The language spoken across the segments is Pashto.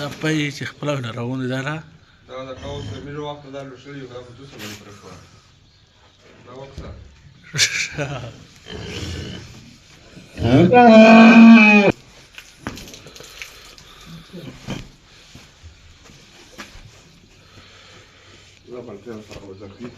دا پای چې خپله راغونډې ده نه دا د کاوس د مېلو وخت دا لوشلي دا په څه باندې پرېښوه دا وکړه دا بلکې سره وځي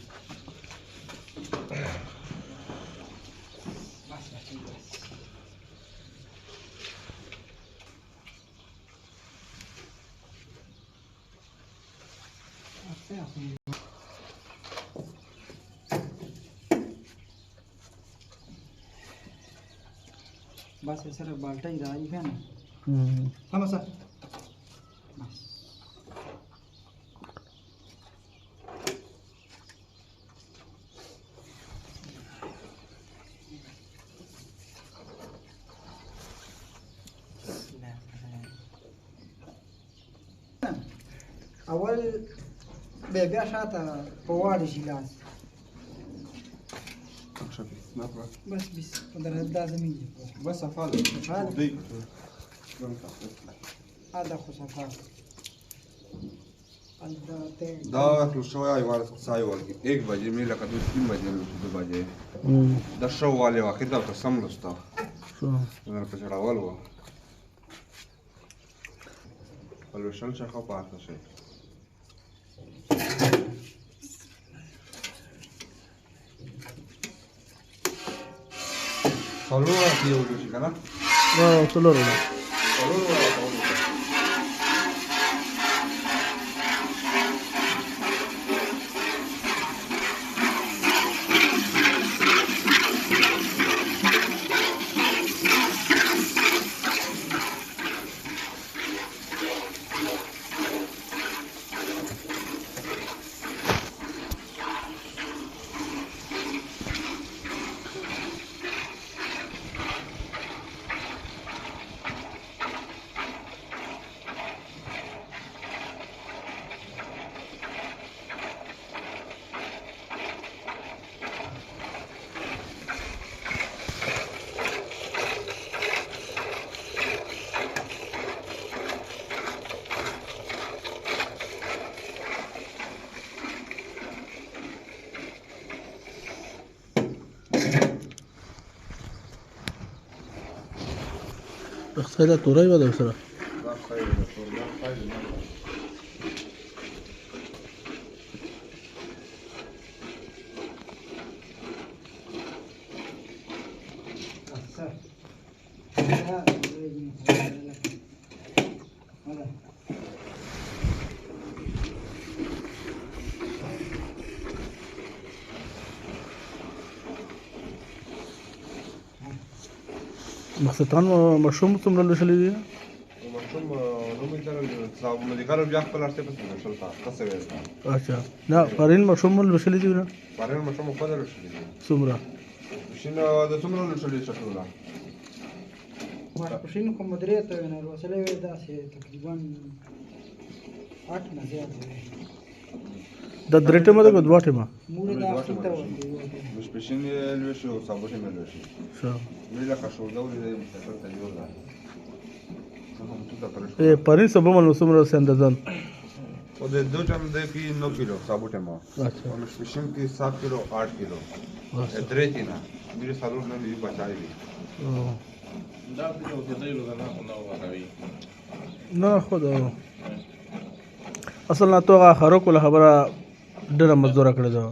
بس سره بالټۍ راځي کنه هم سره بس اول بیا شاته په واړه شي لاس بس بس ده زمين بس افعل هذا خو صفار دا اخلو شو یا وارد سای ورگی 1 بجے می لکه 3 بجے 2 بجے دا شو والے واخر دا قسم لستا نن په چړاول و ولو شل شخه پاتې شي Salura tío Luchicana. No, solo no. Salura. خیلی تورای بده سره مخصوصاً مشروم څومره لوشلې دي مشروم نو مې تر صاحب مدیکال بیا خپل ارته په شل تا تاسو وایي اچھا نه پرین مشروم لوشلې دي نه پرین مشروم په دې لوشلې دي څومره شنو د څومره لوشلې شکلونه ماشین کوم درې ته نه وسلې دا چې تقریبا 8 نه زیات د درې ټیمه د دوه ټیمه مور دا څنګه مش بشین لوشي او صابوټه مې لوشي ښه مې لا خشو دوري دې مسافر ته یو ده پرین سبا مل څومره سندزان او د دوه ټیم د کې 9 کیلو صابوټه ما اچھا او مش بشین کې 7 کیلو 8 کیلو درې تینا مې سالور نه یو بچای دي دا په دې ته یو غنا نو غوي نه خدا اصل نه توغه خرو کوله خبره ډېره مزدوره کړې ده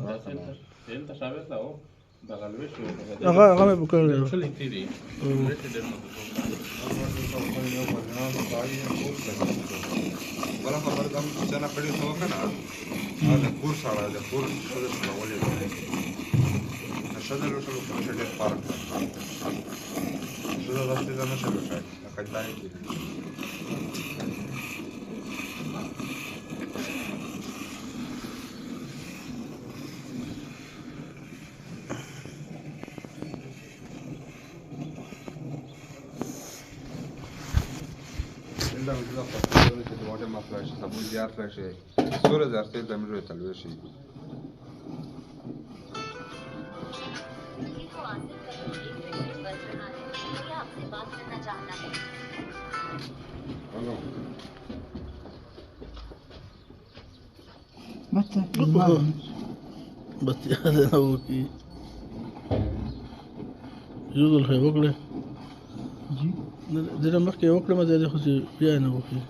تل تشابه دا او دا غلوي شو هغه مې وکړل شل کیږي بل خبر کوم چې نه کړی څو کنه دا کور سره د کور سره ولې شاده له شلو په شډه پارک شاده راستي دا نه شلو شای کټای کی دا وجوده په ټول کې د واټر ما فلاش صابون زیات راشي سور زارته د امر تلوي شي हेलो بس هذا هو كي يوضل الخير وكله جی دنا مخي وكله ما زال يخزي بيانا وكي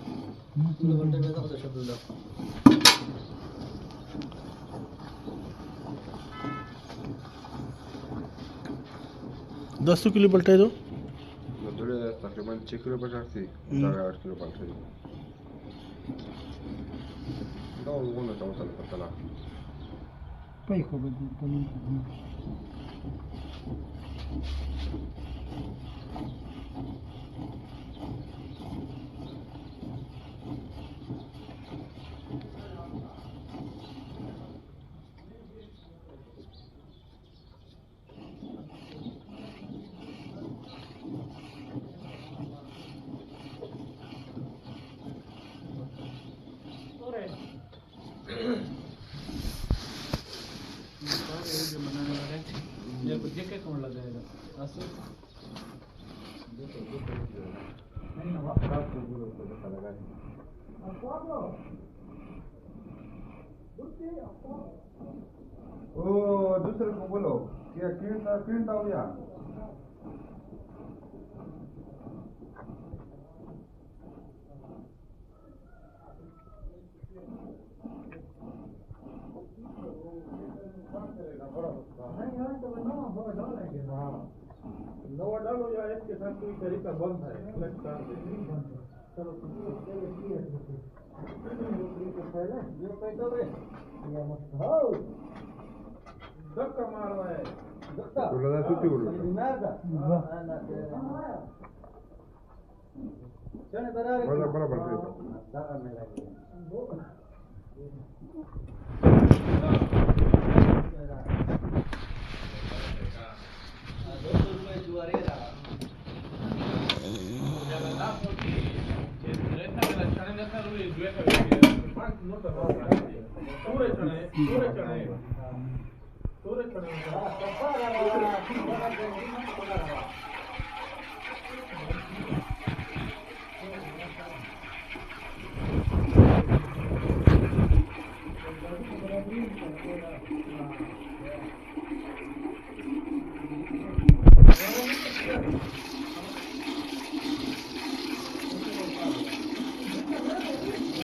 दस किलो पलटाई दो तकरीबन 6 किलो पचासी 8 किलो पलटाई दो उन्होंने चौथा पता लगा پای خو به کنیم ओ दूसरे को बोलो क्या किंता हो या नवा डालो या इसके साथ कोई तरीका बंद है अलग कर दे चलो पहले ये पैसा रे ये मत हो धक्का मारना है धक्का बोला था तू बोलो नर्दा चने दरार बराबर दागा में लगे सूरज